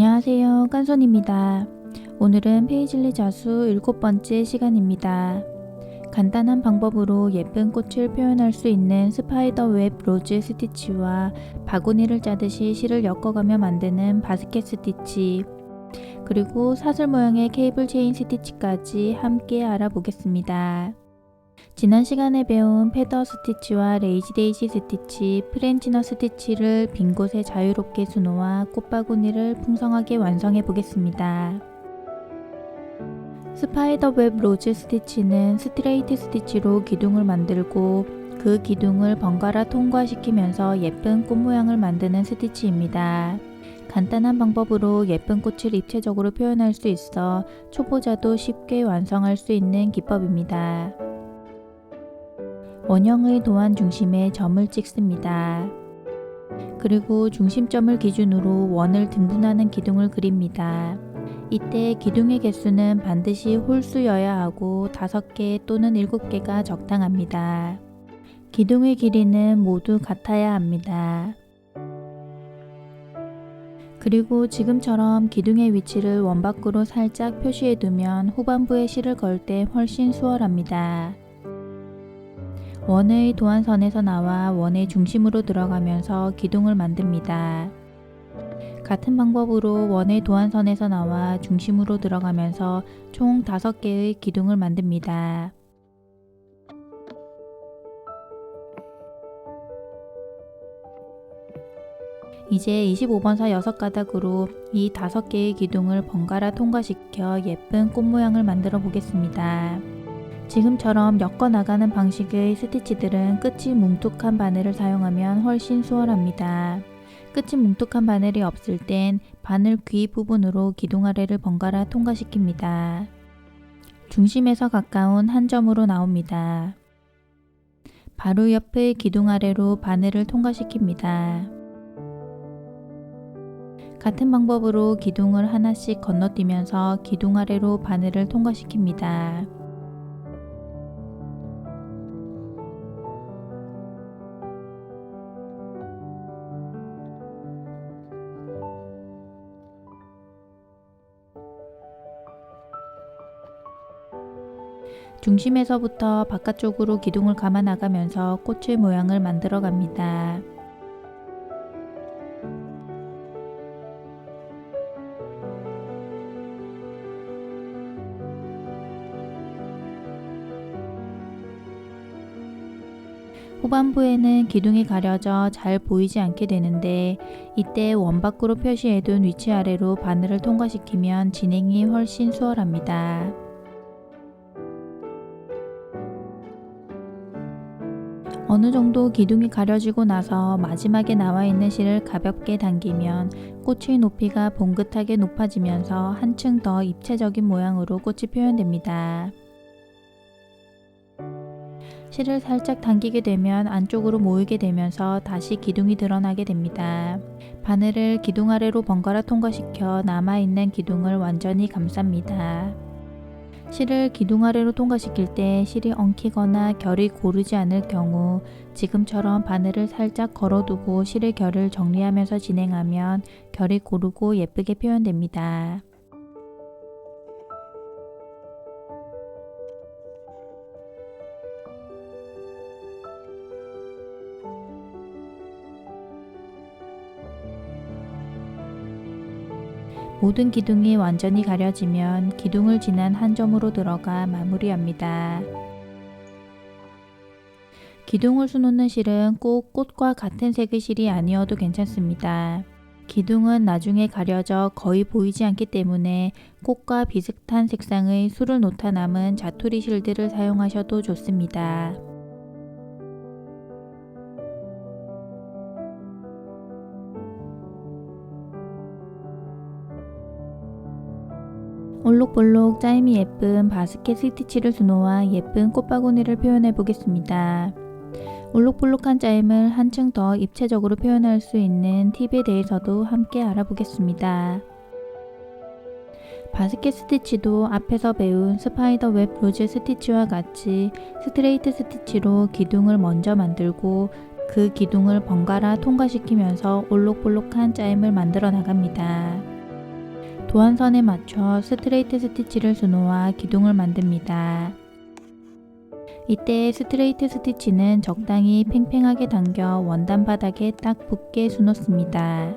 안녕하세요, 깐손입니다. 오늘은 페이즐리 자수 7번째 시간입니다. 간단한 방법으로 예쁜 꽃을 표현할 수 있는 스파이더 웹 로즈 스티치와 바구니를 짜듯이 실을 엮어가며 만드는 바스켓 스티치, 그리고 사슬 모양의 케이블 체인 스티치까지 함께 알아보겠습니다. 지난 시간에 배운 패더 스티치와 레이지 데이지 스티치, 프렌치 넛 스티치를 빈 곳에 자유롭게 수놓아 꽃바구니를 풍성하게 완성해 보겠습니다. 스파이더 웹 로즈 스티치는 스트레이트 스티치로 기둥을 만들고 그 기둥을 번갈아 통과시키면서 예쁜 꽃 모양을 만드는 스티치입니다. 간단한 방법으로 예쁜 꽃을 입체적으로 표현할 수 있어 초보자도 쉽게 완성할 수 있는 기법입니다. 원형의 도안 중심에 점을 찍습니다. 그리고 중심점을 기준으로 원을 등분하는 기둥을 그립니다. 이때 기둥의 개수는 반드시 홀수여야 하고 5개 또는 7개가 적당합니다. 기둥의 길이는 모두 같아야 합니다. 그리고 지금처럼 기둥의 위치를 원 밖으로 살짝 표시해 두면 후반부에 실을 걸 때 훨씬 수월합니다. 원의 도안선에서 나와 원의 중심으로 들어가면서 기둥을 만듭니다. 같은 방법으로 원의 도안선에서 나와 중심으로 들어가면서 총 5개의 기둥을 만듭니다. 이제 25번사 6가닥으로 이 5개의 기둥을 번갈아 통과시켜 예쁜 꽃 모양을 만들어 보겠습니다. 지금처럼 엮어 나가는 방식의 스티치들은 끝이 뭉툭한 바늘을 사용하면 훨씬 수월합니다. 끝이 뭉툭한 바늘이 없을 땐 바늘 귀 부분으로 기둥 아래를 번갈아 통과시킵니다. 중심에서 가까운 한 점으로 나옵니다. 바로 옆의 기둥 아래로 바늘을 통과시킵니다. 같은 방법으로 기둥을 하나씩 건너뛰면서 기둥 아래로 바늘을 통과시킵니다. 중심에서부터 바깥쪽으로 기둥을 감아 나가면서 꽃의 모양을 만들어 갑니다. 후반부에는 기둥이 가려져 잘 보이지 않게 되는데 이때 원 밖으로 표시해둔 위치 아래로 바늘을 통과시키면 진행이 훨씬 수월합니다. 어느 정도 기둥이 가려지고 나서 마지막에 나와 있는 실을 가볍게 당기면 꽃의 높이가 봉긋하게 높아지면서 한층 더 입체적인 모양으로 꽃이 표현됩니다. 실을 살짝 당기게 되면 안쪽으로 모이게 되면서 다시 기둥이 드러나게 됩니다. 바늘을 기둥 아래로 번갈아 통과시켜 남아있는 기둥을 완전히 감쌉니다. 실을 기둥 아래로 통과시킬 때 실이 엉키거나 결이 고르지 않을 경우 지금처럼 바늘을 살짝 걸어두고 실의 결을 정리하면서 진행하면 결이 고르고 예쁘게 표현됩니다. 모든 기둥이 완전히 가려지면 기둥을 지난 한 점으로 들어가 마무리합니다. 기둥을 수놓는 실은 꼭 꽃과 같은 색의 실이 아니어도 괜찮습니다. 기둥은 나중에 가려져 거의 보이지 않기 때문에 꽃과 비슷한 색상의 술을 놓다 남은 자투리 실들을 사용하셔도 좋습니다. 올록볼록 짜임이 예쁜 바스켓 스티치를 수놓아 예쁜 꽃바구니를 표현해 보겠습니다. 올록볼록한 짜임을 한층 더 입체적으로 표현할 수 있는 팁에 대해서도 함께 알아보겠습니다. 바스켓 스티치도 앞에서 배운 스파이더 웹 로즈 스티치와 같이 스트레이트 스티치로 기둥을 먼저 만들고 그 기둥을 번갈아 통과시키면서 올록볼록한 짜임을 만들어 나갑니다. 도안선에 맞춰 스트레이트 스티치를 수놓아 기둥을 만듭니다. 이때 스트레이트 스티치는 적당히 팽팽하게 당겨 원단 바닥에 딱 붙게 수놓습니다.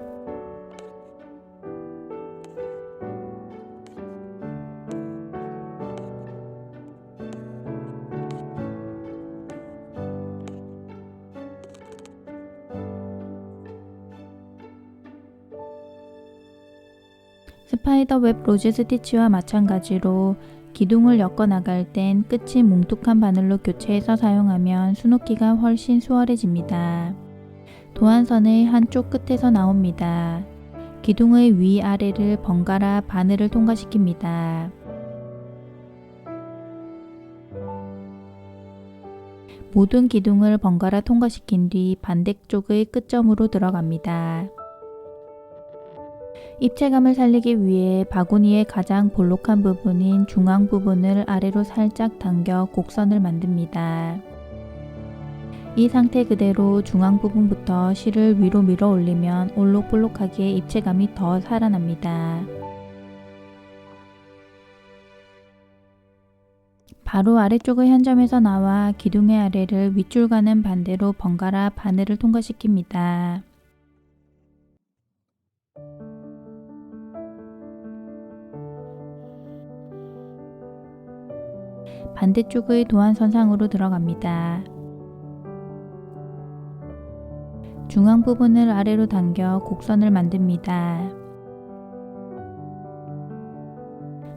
스파이더웹 로즈 스티치와 마찬가지로 기둥을 엮어 나갈 땐 끝이 뭉툭한 바늘로 교체해서 사용하면 수놓기가 훨씬 수월해집니다. 도안선의 한쪽 끝에서 나옵니다. 기둥의 위아래를 번갈아 바늘을 통과시킵니다. 모든 기둥을 번갈아 통과시킨 뒤 반대쪽의 끝점으로 들어갑니다. 입체감을 살리기 위해 바구니의 가장 볼록한 부분인 중앙 부분을 아래로 살짝 당겨 곡선을 만듭니다. 이 상태 그대로 중앙 부분부터 실을 위로 밀어 올리면 올록볼록하게 입체감이 더 살아납니다. 바로 아래쪽의 한 점에서 나와 기둥의 아래를 윗줄과는 반대로 번갈아 바늘을 통과시킵니다. 반대쪽의 도안선상으로 들어갑니다. 중앙 부분을 아래로 당겨 곡선을 만듭니다.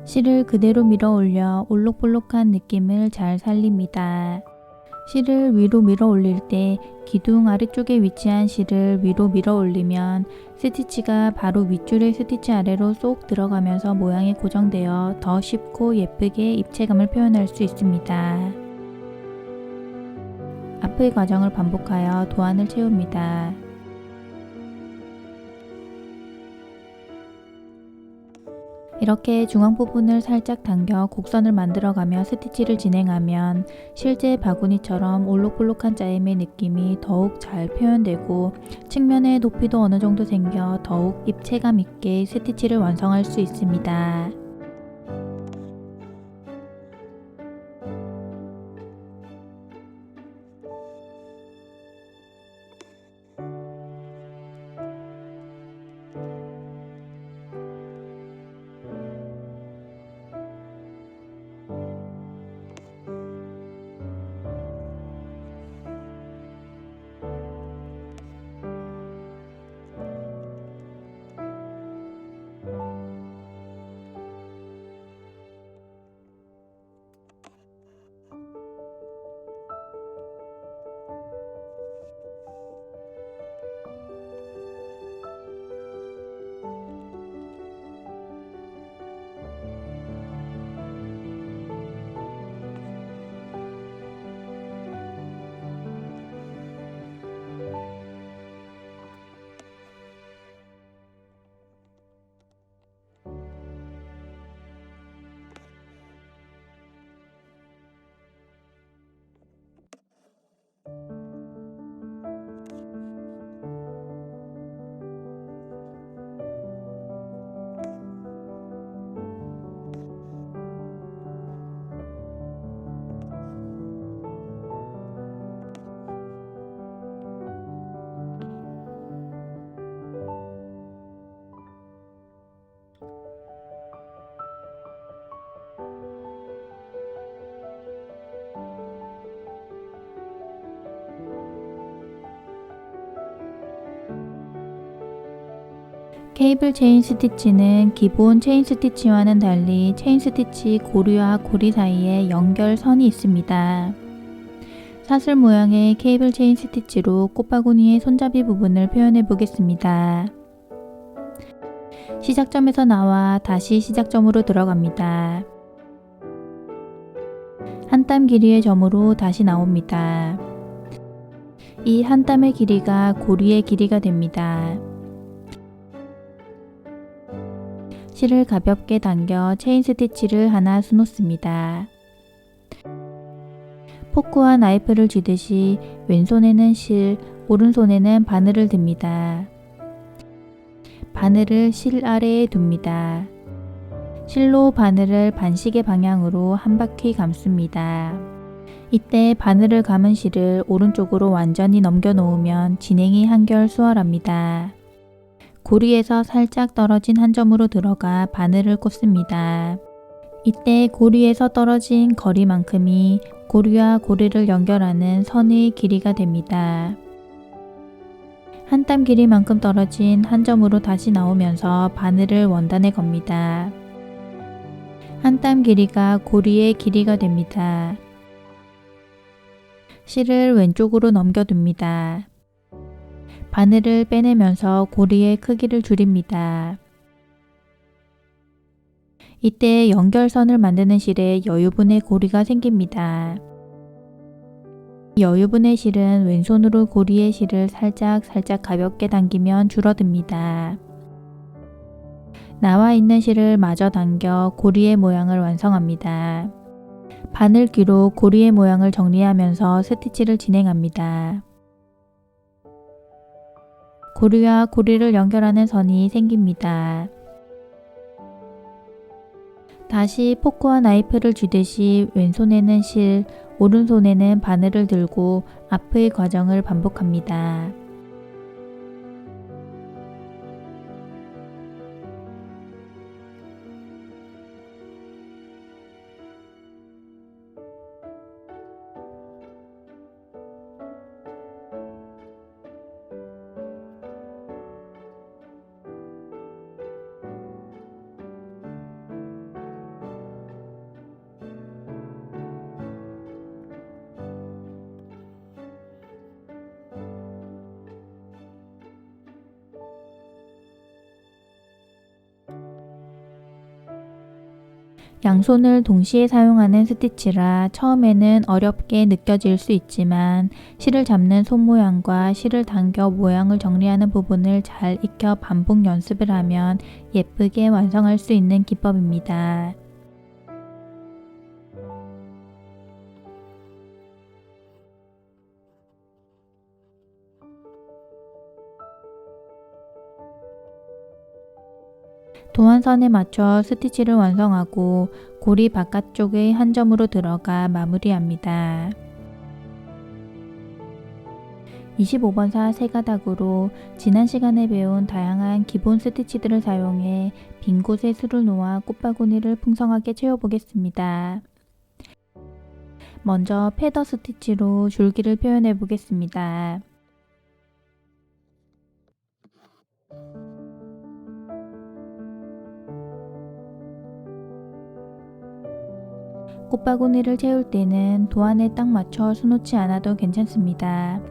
실을 그대로 밀어 올려 올록볼록한 느낌을 잘 살립니다. 실을 위로 밀어 올릴 때 기둥 아래쪽에 위치한 실을 위로 밀어 올리면 스티치가 바로 윗줄의 스티치 아래로 쏙 들어가면서 모양이 고정되어 더 쉽고 예쁘게 입체감을 표현할 수 있습니다. 앞의 과정을 반복하여 도안을 채웁니다. 이렇게 중앙 부분을 살짝 당겨 곡선을 만들어가며 스티치를 진행하면 실제 바구니처럼 올록볼록한 짜임의 느낌이 더욱 잘 표현되고 측면의 높이도 어느 정도 생겨 더욱 입체감 있게 스티치를 완성할 수 있습니다. 케이블 체인 스티치는 기본 체인 스티치와는 달리 체인 스티치 고리와 고리 사이에 연결선이 있습니다. 사슬 모양의 케이블 체인 스티치로 꽃바구니의 손잡이 부분을 표현해 보겠습니다. 시작점에서 나와 다시 시작점으로 들어갑니다. 한 땀 길이의 점으로 다시 나옵니다. 이 한 땀의 길이가 고리의 길이가 됩니다. 실을 가볍게 당겨 체인 스티치를 하나 수놓습니다. 포크와 나이프를 쥐듯이 왼손에는 실, 오른손에는 바늘을 듭니다. 바늘을 실 아래에 둡니다. 실로 바늘을 반시계 방향으로 한 바퀴 감습니다. 이때 바늘을 감은 실을 오른쪽으로 완전히 넘겨 놓으면 진행이 한결 수월합니다. 고리에서 살짝 떨어진 한 점으로 들어가 바늘을 꽂습니다. 이때 고리에서 떨어진 거리만큼이 고리와 고리를 연결하는 선의 길이가 됩니다. 한 땀 길이만큼 떨어진 한 점으로 다시 나오면서 바늘을 원단에 겁니다. 한 땀 길이가 고리의 길이가 됩니다. 실을 왼쪽으로 넘겨둡니다. 바늘을 빼내면서 고리의 크기를 줄입니다. 이때 연결선을 만드는 실에 여유분의 고리가 생깁니다. 여유분의 실은 왼손으로 고리의 실을 살짝 가볍게 당기면 줄어듭니다. 나와 있는 실을 마저 당겨 고리의 모양을 완성합니다. 바늘귀로 고리의 모양을 정리하면서 스티치를 진행합니다. 고리와 고리를 연결하는 선이 생깁니다. 다시 포크와 나이프를 쥐듯이 왼손에는 실, 오른손에는 바늘을 들고 앞의 과정을 반복합니다. 양손을 동시에 사용하는 스티치라 처음에는 어렵게 느껴질 수 있지만 실을 잡는 손 모양과 실을 당겨 모양을 정리하는 부분을 잘 익혀 반복 연습을 하면 예쁘게 완성할 수 있는 기법입니다. 도안선에 맞춰 스티치를 완성하고 고리 바깥쪽의 한 점으로 들어가 마무리합니다. 25번사 세 가닥으로 지난 시간에 배운 다양한 기본 스티치들을 사용해 빈 곳에 술을 놓아 꽃바구니를 풍성하게 채워보겠습니다. 먼저 패더 스티치로 줄기를 표현해 보겠습니다. 꽃바구니를 채울 때는 도안에 딱 맞춰 수놓지 않아도 괜찮습니다.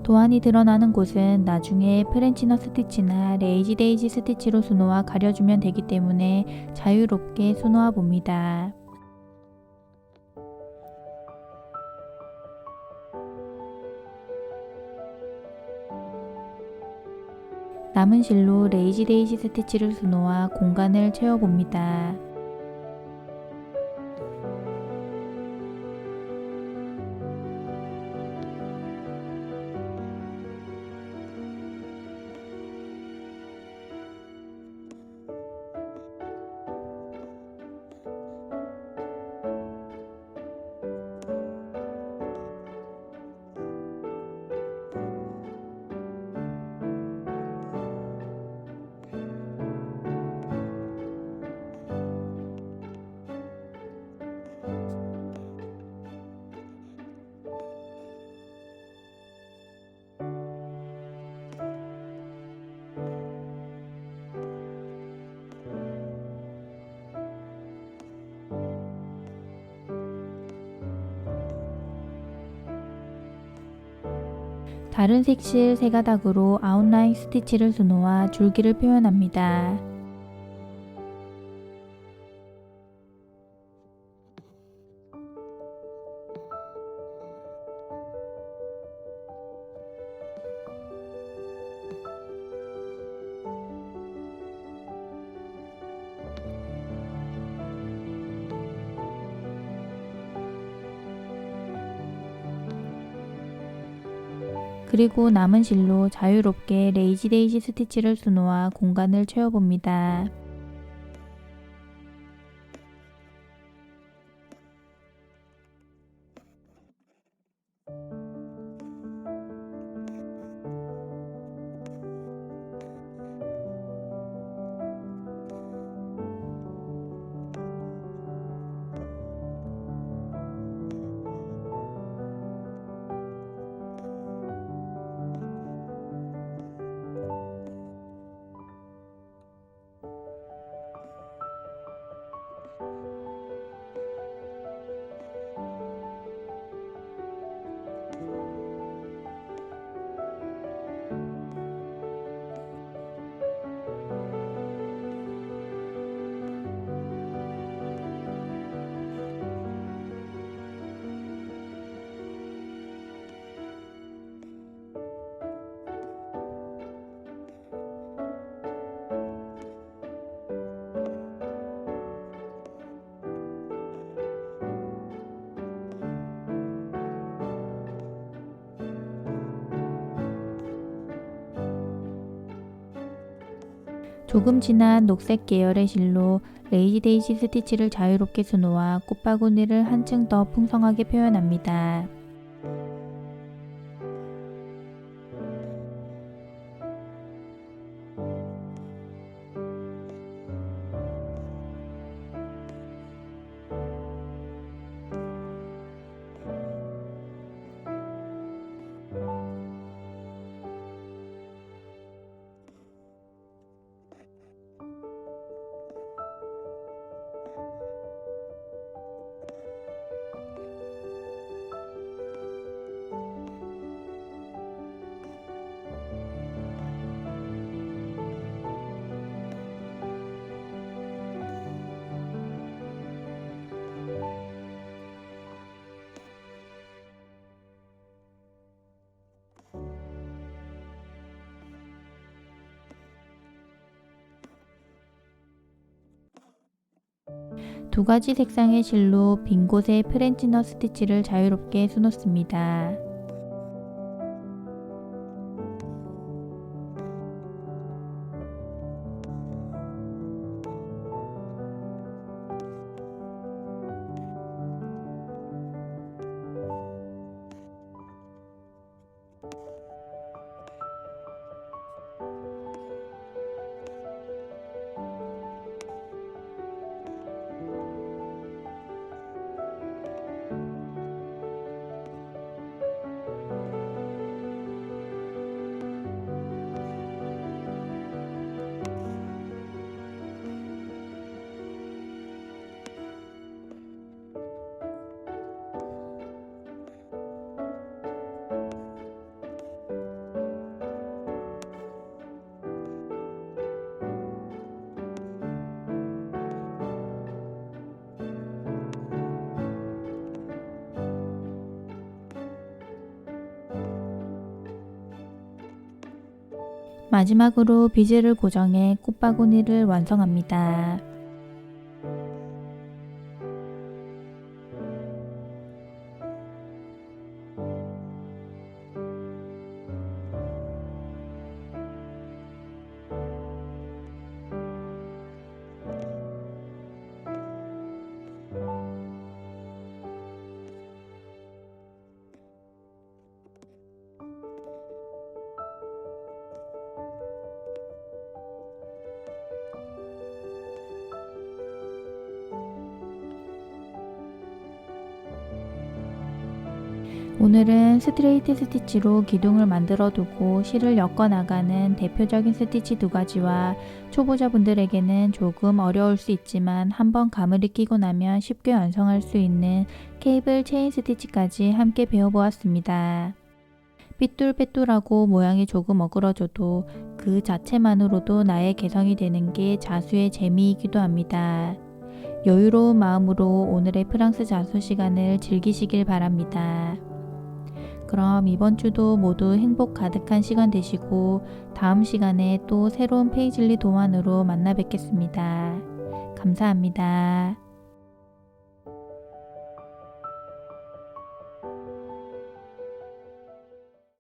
도안이 드러나는 곳은 나중에 프렌치넛 스티치나 레이지 데이지 스티치로 수놓아 가려주면 되기 때문에 자유롭게 수놓아 봅니다. 남은 실로 레이지 데이지 스티치를 수놓아 공간을 채워봅니다. 다른 색실 세 가닥으로 아웃라인 스티치를 수놓아 줄기를 표현합니다. 그리고 남은 실로 자유롭게 레이지 데이지 스티치를 수놓아 공간을 채워봅니다. 조금 진한 녹색 계열의 실로 레이지 데이지 스티치를 자유롭게 수놓아 꽃바구니를 한층 더 풍성하게 표현합니다. 두 가지 색상의 실로 빈 곳에 프렌치너 스티치를 자유롭게 수놓습니다. 마지막으로 비즈를 고정해 꽃바구니를 완성합니다. 오늘은 스트레이트 스티치로 기둥을 만들어 두고 실을 엮어 나가는 대표적인 스티치 두 가지와 초보자분들에게는 조금 어려울 수 있지만 한번 가물이 끼고 나면 쉽게 완성할 수 있는 케이블 체인 스티치까지 함께 배워보았습니다. 삐뚤빼뚤하고 모양이 조금 어그러져도 그 자체만으로도 나의 개성이 되는 게 자수의 재미이기도 합니다. 여유로운 마음으로 오늘의 프랑스 자수 시간을 즐기시길 바랍니다. 그럼 이번 주도 모두 행복 가득한 시간 되시고 다음 시간에 또 새로운 페이즐리 도안으로 만나 뵙겠습니다. 감사합니다.